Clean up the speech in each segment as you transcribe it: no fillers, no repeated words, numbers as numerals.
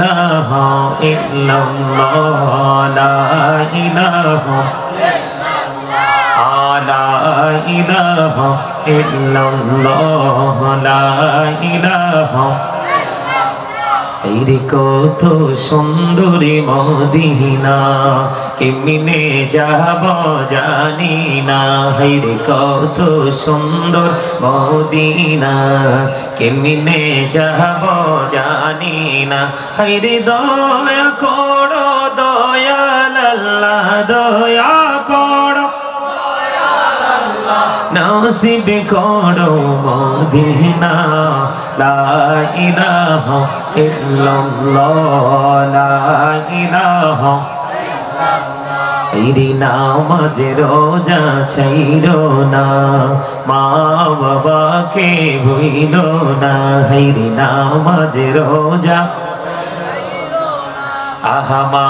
ইলাহা ইল্লাল্লাহ লা ইলাহা লা ইলাহা ইল্লাল্লাহ লা ইলাহা এইরে কত সুন্দরী মদিনা কেমনে যাব জানি না এইরে কত সুন্দর মদিনা কেমনে যাব জানি না এইরে দয়া করো দয়াল আল্লাহ দয়া করো নসিব করো মদিনা লা ইলাহা ইল্লাল্লাহ লা ইলাহা এইরে নামাজ রোজা ছাইরো না মা বাবাকে ভুইলো না এইরে নামাজ রোজা আহা মা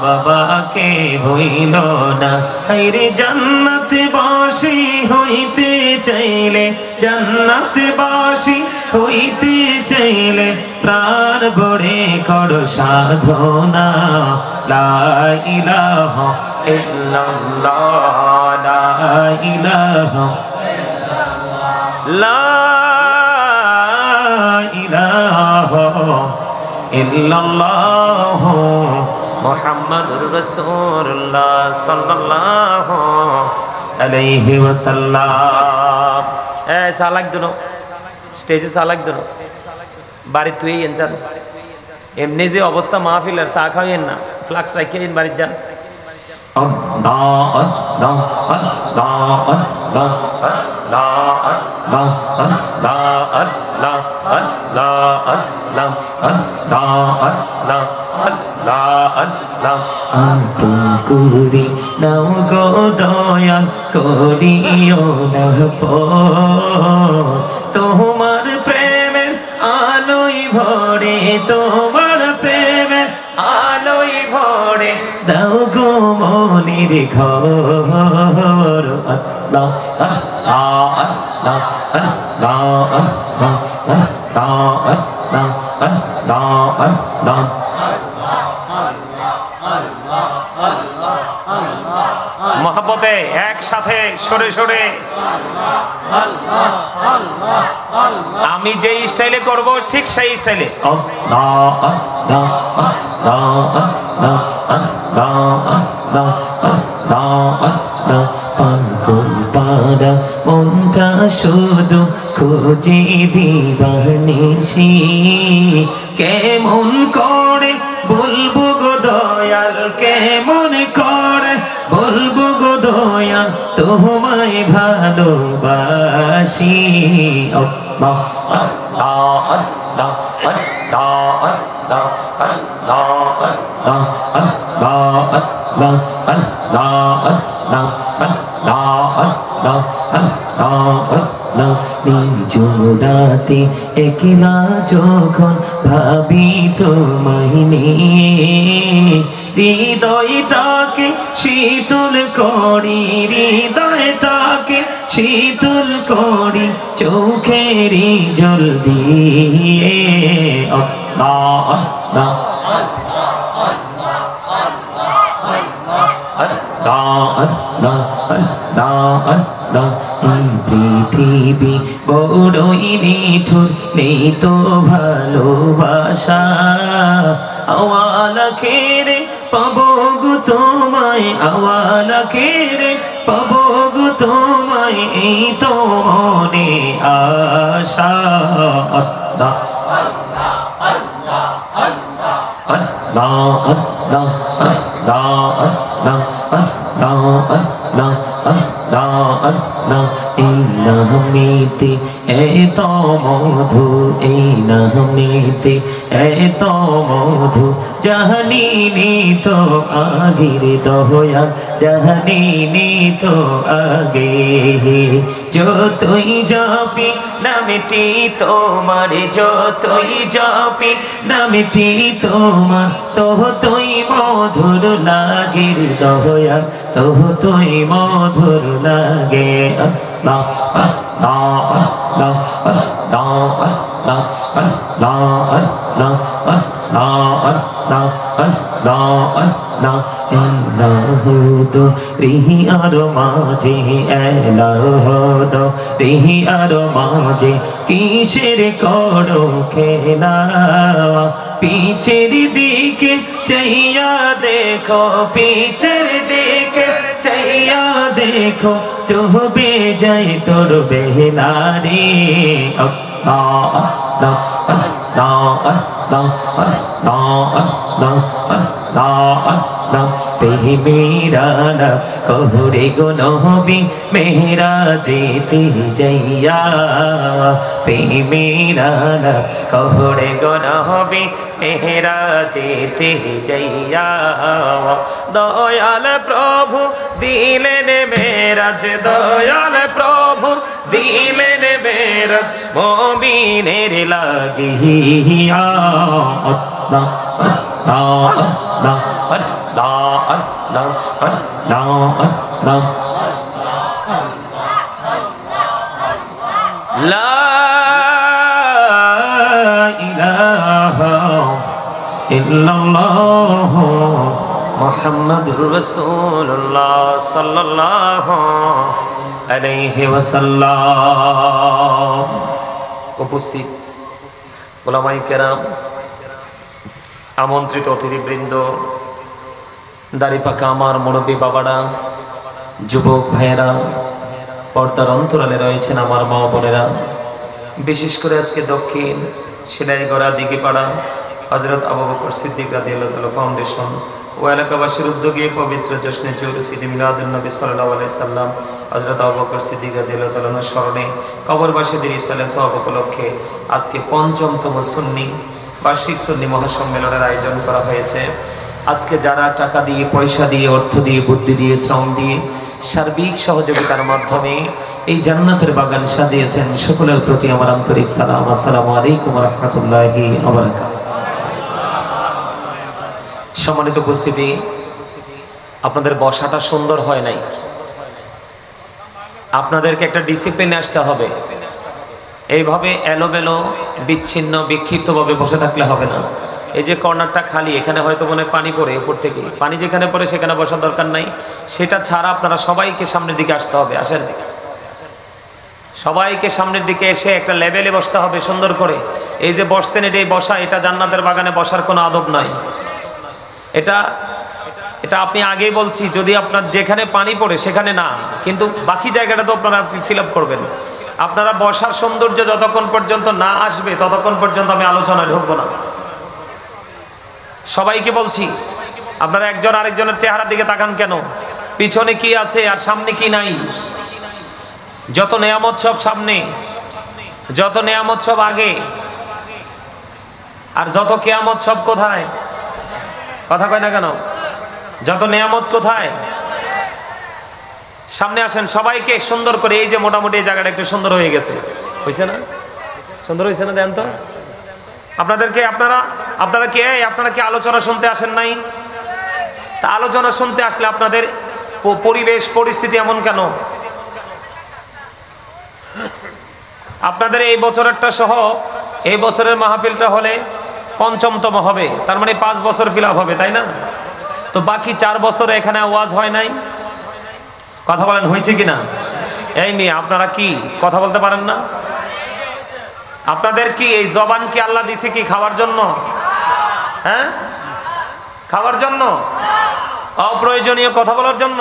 বাবাকে ভুইল না এইরে জান্নাতবাসী হইতে চাইলে জান্নাতবাসী হইতে চাইলে প্রাণ ভরে করো সাধনা লা ইলাহা ইল্লাল্লাহ লা ইলাহা লা ইলাহা ইল্লাল্লাহ মুহাম্মাদুর রাসূলুল্লাহ সাল্লাল্লাহু আলাইহি ওয়াসাল্লাম সালাক দুনো স্টেজে সালাক দুনো বাড়ি তুই যান এমনি যে অবস্থা মাহফিলের চা খাওয়েন না ফ্লাক্স রাখিয়ে বাড়ি যান আল্লাহ আল্লাহ আল্লাহ আল্লাহ আল্লাহ আল্লাহ আল্লাহ আল্লাহ আল্লাহ আল্লাহ আল্লাহ আল্লাহ আল্লাহ আপন করি নাও গো দয়াল করিও না তোমার প্রেমের আলোয় ভরে তোমার প্রেমের আলোয় ভরে দাও গো মনির ঘর আল্লাহ আল্লাহ আল্লাহ আল্লাহ আল্লাহ আল্লাহ আল্লাহ আল্লাহ মহব্বতে একসাথে সরে সরে আমি যে স্টাইলে করব ঠিক সেই স্টাইলে আল্লাহ আল্লাহ আল্লাহ আল্লাহ আল্লাহ আল্লাহ আল্লাহ আল্লাহ পাগল পারা মনটা শুধু খুঁজে দিবানিসি কেমন করে বলবো গো দয়াল কেমন করে বলবো গো দয়াল তোমায় ভালোবাসি আল্লাহ আল্লাহ আল্লাহ আল্লাহ আল্লাহ আল্লাহ আল্লাহ আল্লাহ আল্লাহ আল্লাহ নিজুরাতে একলা যখন ভাবি তোমায় নিয়ে হৃদয়টাকে শীতল করি হৃদয়টাকে শীতল করি চোখেরই জল দিয়ে আল্লাহ আল্লাহ আল্লাহ আল্লাহ আল্লাহ এই পৃথিবী বড়ই নিঠুর নেই তো ভালোবাসা আওয়ালা খেরে পাবো গো তোমায় আওয়ালা খেরে পাবো গো তোমায় এই তো মনে আশা আল্লাহ আল্লাহ আল্লাহ আল্লাহ আল্লাহ আল্লাহ আল্লাহ আল্লাহ আল্লাহ এই নামেতে এত মধু এই নামেতে এত মধু জাহানিনি তো আগের দয়াল জাহানিনি তো আগে যতই জপি নামটি তোমার যতই জপি নামটি তোমার ততই মধুর লাগে দয়াল ততই মধুর লাগে আল্লাহ আল্লাহ আল্লাহ আল্লাহ আল্লাহ আল্লাহ কিসের করো খেলা পিছের দিকে চাইয়া দেখো পিছের দিকে চাইয়া দেখো ডুবে যাই তোর বেলারে মেরা কোহরে গো নবী মেরা যেতে যাইয়া মেরা কোহরে গো নবী মেরা যেতে যাইয়া দয়াল প্রভু দিলেন মেরাজ দয়াল প্রভু দিলেন মেরাজ মুমিনের লাগিয়া মুহাম্মাদুর রাসূলুল্লাহ সাল্লাল্লাহু আলাইহি ওয়াসাল্লাম। উপস্থিত উলামায়ে কেরাম, আমন্ত্রিত অতিথিবৃন্দ, দাড়িপাকা আমার মুরব্বী বাবারা, যুবক ভাইয়েরা, পর্দার অন্তরালে রয়েছেন আমার মা বোনেরা, বিশেষ করে আজকে দক্ষিণ সিলাইগড়া দিঘিপাড়া হযরত আবু বকর সিদ্দিক রাদিয়াল্লাহু তাআলা ফাউন্ডেশন ও এলাকাবাসীর উদ্যোগে পবিত্র জশ্নে জুলুস ঈদ মিলাদুন নবী সাল্লাল্লাহু আলাইহি সাল্লাম হযরত আবু বকর সিদ্দিক রাদিয়াল্লাহু তাআলার স্মরণে কবরবাসীদের ইসালে সওয়াব উপলক্ষে আজকে ৫ম সুন্নি বার্ষিক সুন্নি মহাসম্মেলনের আয়োজন করা হয়েছে। আজকে যারা টাকা দিয়ে, পয়সা দিয়ে, অর্থ দিয়ে, বুদ্ধি দিয়ে, শ্রম দিয়ে, সার্বিক সহযোগিতার মাধ্যমে এই জান্নাতের বাগান সাজিয়েছেন, সকলের প্রতি আমার আন্তরিক সালাম। আসসালামু আলাইকুম ওয়া রাহমাতুল্লাহি ওয়া বারাকাতুহু। সম্মানিত উপস্থিতি, আপনাদের বসাটা সুন্দর হয় নাই, আপনাদেরকে একটা ডিসিপ্লিনে আসতে হবে। এইভাবে এলোমেলো বিচ্ছিন্ন বিক্ষিপ্তভাবে বসে থাকলে হবে না। এই যে কর্নারটা খালি, এখানে হয়তো মনে পানি পড়ে, উপর থেকে পানি যেখানে পড়ে সেখানে বসার দরকার নাই, সেটা ছাড়া আপনারা সবাইকে সামনের দিকে আসতে হবে। আসেন, সবাইকে সামনের দিকে এসে একটা লেভেলে বসতে হবে সুন্দর করে। এই যে বসতেন, এটাই বসা, এটা জান্নাতের বাগানে বসার কোনো আদব নাই। এটা আপনি আগেই বলছি, যদি আপনার যেখানে পানি পড়ে সেখানে না, কিন্তু বাকি জায়গাটা তো আপনারা ফিল আপ করবেন। আপনারা বসার সৌন্দর্য যতক্ষণ পর্যন্ত না আসবে ততক্ষণ পর্যন্ত আমি আলোচনায় ঢুকবো না। সবাইকে বলছি, আপনারা একজন আরেকজনের চেহারার দিকে তাকান কেন? পিছনে কি আছে আর সামনে কি নাই? যত নেয়ামত সব সামনে, যত নেয়ামত সব আগে, আর যত কিয়ামত সব কোথায়? কথা কয় না কেন? যত নেয়ামত কোথায়? সামনে আসেন, সবাইকে সুন্দর করে। এই যে মোটামুটি এই জায়গাটা একটু সুন্দর হয়ে গেছে, হয়েছে না? সুন্দর হয়েছে না? দেন তো আপনাদেরকে। আপনারা কি আলোচনা শুনতে আসেন নাই? তা আলোচনা শুনতে আসলে আপনাদের পরিবেশ পরিস্থিতি এমন কেন? আপনাদের এই বছরেরটা সহ এই বছরের মাহফিলটা হলে ৫ম হবে, তার মানে ৫ বছর ফিল আপ হবে, তাই না? তো বাকি ৪ বছরে এখানে ওয়াজ হয় নাই। কথা বলেন, হয়েছে কিনা? এই মেয়ে, আপনারা কি কথা বলতে পারেন না? আপনাদের কি এই জবান কি আল্লাহ দিছে কি খাওয়ার জন্য? হ্যাঁ, খাওয়ার জন্য? অপ্রয়োজনীয় কথা বলার জন্য?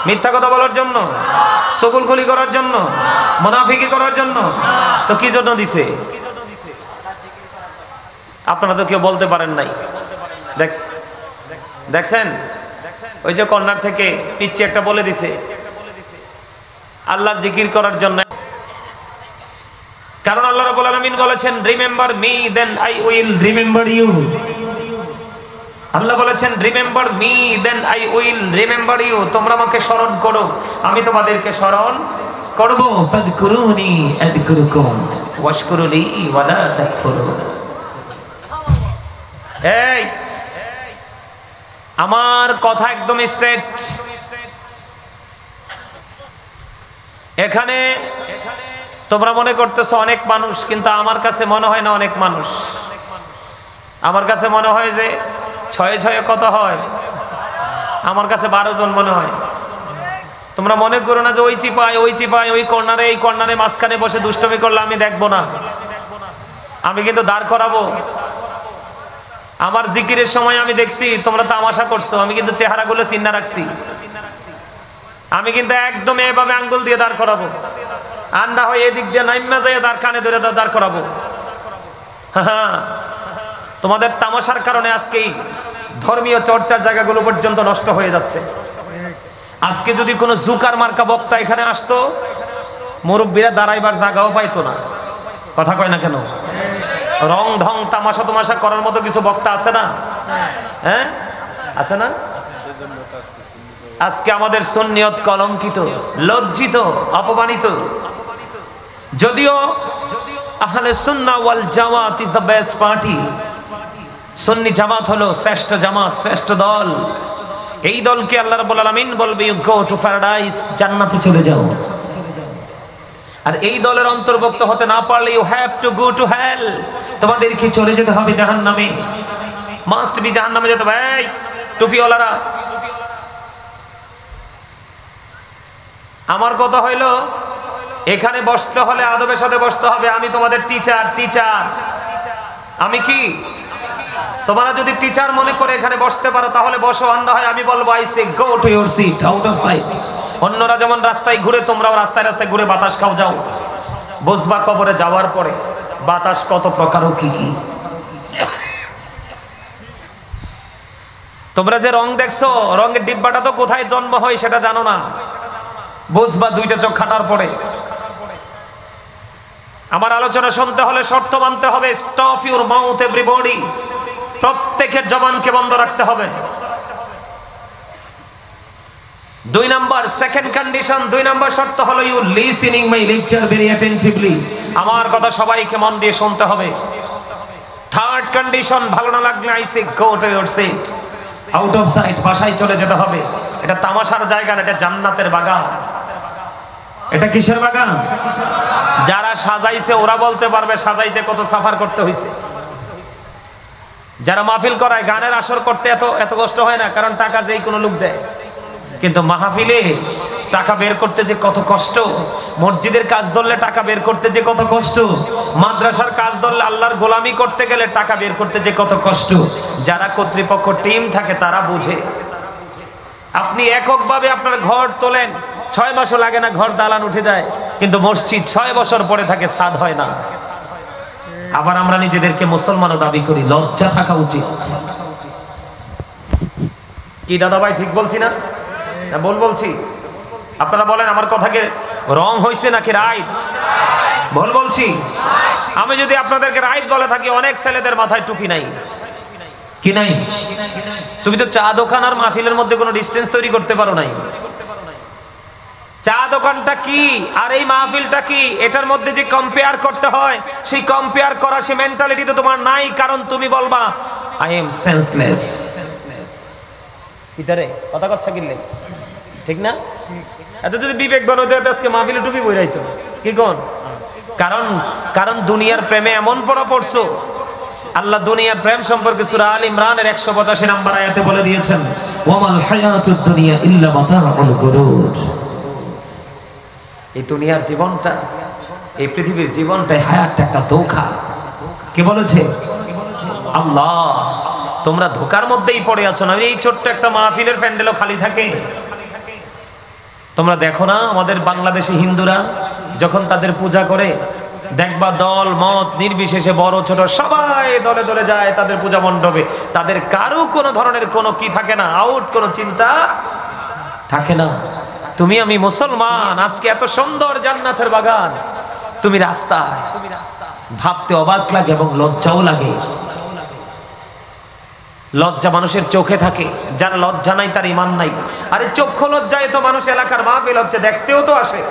মিথ্যা কথা বলার জন্য? চকুলখুলি করার জন্য? মুনাফিকি করার জন্য? তো কি জন্য দিছে? আপনারা তো কেউ বলতে পারেন নাই। দেখছেন, ওই যে কর্নার থেকে পিচ্ছি একটা বলে দিছে আল্লাহর জিকির করার জন্য। কারণ আল্লাহ রাব্বুল আলামিন বলেছেন, remember me then I will remember you. Allah বলেছেন, remember me then I will remember you. তোমরা আমাকে স্মরণ করো, আমি তোমাদেরকে স্মরণ করব। ফাযকুরুনি আযকুরুকুম ওয়াশকুরুলি ওয়ালা তাকফুরুন। এই আমার কথা একদম স্ট্রেট। এখানে তোমরা মনে করতেছো অনেক মানুষ, কিন্তু আমার কাছে মনে হয় না অনেক মানুষ। আমার কাছে মনে হয় যে 6 কত হয়, আমার কাছে 12 জন মনে হয়। তোমরা মনে করো না যে ওই চিপায় ওই কর্নারে এই কর্নারে মাঝখানে বসে দুষ্টমি করলে আমি দেখবো না। আমি কিন্তু দাঁড় করাবো। আমার জিকিরের সময় আমি দেখছি তোমরা তামাশা করছো, আমি কিন্তু চেহারাগুলো চিন্না রাখছি। আমি কিন্তু একদম এভাবে আঙ্গুল দিয়ে দাঁড় করাবো, আর না হয় এদিক দিয়ে নাইমা যায় দাঁড় কানে ধরে দাঁড় করাবো। হ্যাঁ, তোমাদের তামাশার কারণে আজকেই ধর্মীয় চর্চার জায়গাগুলো পর্যন্ত নষ্ট হয়ে যাচ্ছে। আজকে যদি কোনো জুকার মার্কা বক্তা এখানে আসতো, মুরব্বীরা দাঁড়াইবার জায়গাও পাইতো না। কথা কয় না কেন? রং ঢং তামাশা তোমাশা করার মতো কিছু বক্তা আছে না? হ্যাঁ, আছে না? আজকে আমাদের সুন্নিয়ত কলঙ্কিত, লজ্জিত, অপমানিত। যদিও আহলে সুন্নাহ ওয়াল জামাত ইজ দ্য বেস্ট পার্টি। সুন্নি জামাত হলো শ্রেষ্ঠ জামাত, শ্রেষ্ঠ দল। এই দলকে আল্লাহ রাব্বুল আলামিন বলবে ইউ গো টু প্যারাডাইস, জান্নাতে চলে যাও। আর এই দলের অন্তর্ভুক্ত হতে না পারলে you have to go to hell, তোমাদেরকে চলে যেতে হবে জাহান্নামে। মাস্ট বি জাহান্নামে যেতে হবে। এই টুপিওয়ালারা, আমার কথা হইলো এখানে বসতে হলে আদবের সাথে বসতে হবে। আমি তোমাদের টিচার। আমি কি? তোমরা যদি টিচার মনে করে এখানে বসতে পারো তাহলে বসো, আর না হয় আমি বলবো I say go to your seat, out of sight. অন্যরা যেমন রাস্তায় ঘুরে, তোমরাও রাস্তায় রাস্তায় ঘুরে বাতাস খাও, যাও। বুঝবা কবরে যাওয়ার পরে বাতাস কত প্রকার ও কি কি। তোমরা যে রং দেখছো, রঙের ডিব্বাটা তো কোথায় জন্ম হয় সেটা জানো না। বুঝবা দুইটা চোখ খাটার পরে। আমার আলোচনা শুনতে হলে শর্ত মানতে হবে। স্টপ ইউর মাউথ এভরিবডি, প্রত্যেকের জবানকে বন্ধ রাখতে হবে। 2 নাম্বার, সেকেন্ড কন্ডিশন, 2 নাম্বার শর্ত হলো you listening my lecture very attentively, আমার কথা সবাইকে মন দিয়ে শুনতে হবে। থার্ড কন্ডিশন, ভালো না লাগলে I say go to your seat, out of sight, বাসায় চলে যেতে হবে। এটা তামাশার জায়গা না, এটা জান্নাতের বাগান। এটা কিসের বাগান? যারা সাজাইছে ওরা বলতে পারবে সাজাইতে কত সাফার করতে হয়েছে। যারা মাহফিল করায়, গানের আসর করতে এত কষ্ট হয় না, কারণ টাকা যেই কোনো লোক দেয়। কিন্তু মাহফিলে টাকা বের করতে যে কত কষ্ট, মসজিদের কাজ ধরলে টাকা বের করতে যে কত কষ্ট, মাদ্রাসার কাজ ধরলে আল্লাহর গোলামি করতে গেলে টাকা বের করতে যে কত কষ্ট, যারা কর্তৃপক্ষ টিম থাকে তারা বুঝে। আপনি এককভাবে আপনার ঘর তোলেন, 6 মাসও লাগে না, ঘর দালান উঠে যায়। কিন্তু মসজিদ 6 বছর পরে থাকে, ছাদ হয় না। আবার আমরা নিজেদেরকে মুসলমানও দাবি করি, লজ্জা থাকা উচিত। কি দাদা ভাই ঠিক বলছি না? বলছি। আপনারা বলেন আমার কথাকে রং হইছে নাকি রাইট? বলছি। আমি যদি আপনাদেরকে রাইট বলে থাকি, অনেক ছেলেদের মাথায় টুপি নাই। কি নাই? তুমি তো চা দোকান আর মাহফিলের মধ্যে কোনো ডিসটেন্স তৈরি করতে পারো নাই। চা দোকানটা কি আর এই মাহফিলটা কি, এটার মধ্যে যে কম্পেয়ার করতে হয়, সেই কম্পেয়ার করা সে মেন্টালিটি তো তোমার নাই। কারণ তুমি বলবা আই এম সেন্সলেস। কিটারে কথা কথা কিনলে ঠিক না? এত যদি বিবেক বানাতে হতো আজকে মাহফিলে টুপি বইরাইতো। কি কোন? কারণ দুনিয়ার প্রেমে এমন পড়ছো। আল্লাহ দুনিয়ার প্রেম সম্পর্কে সূরা আল ইমরানের 185 নম্বর আয়াতে বলে দিয়েছেন, ওয়ামাল হায়াতুদ দুনিয়া ইল্লা মাতাউল গুরুর। এই দুনিয়ার জীবনটা, এই পৃথিবীর জীবনটাই হায়াতটা একটা ধোঁকা। কে বলেছে? আল্লাহ। তোমরা ধোঁকার মধ্যেই পড়ে আছো না। এই ছোট্ট একটা মাহফিলের প্যান্ডেলও খালি থাকে। তোমরা দেখো না আমাদের বাংলাদেশি হিন্দুরা যখন তাদের পূজা করে, দেখবা দল মত নির্বিশেষে বড় ছোট সবাই দলে দলে যায় তাদের পূজা মণ্ডপে। তাদের কারো কোনো ধরনের কোনো কি থাকে না, আউট কোনো চিন্তা থাকে না। তুমি আমি মুসলমান, আজকে এত সুন্দর জান্নাতের বাগান, তুমি রাস্তায়, ভাবতে অবাক লাগে এবং লজ্জাও লাগে। লজ্জা মানুষের চোখে থাকে, যার লজ্জা নাই তার ঈমান নাই। আরে চক্ষু লজ্জায় তো মানুষ এলাকার মাহফিল হচ্ছে দেখতেও তো আসে।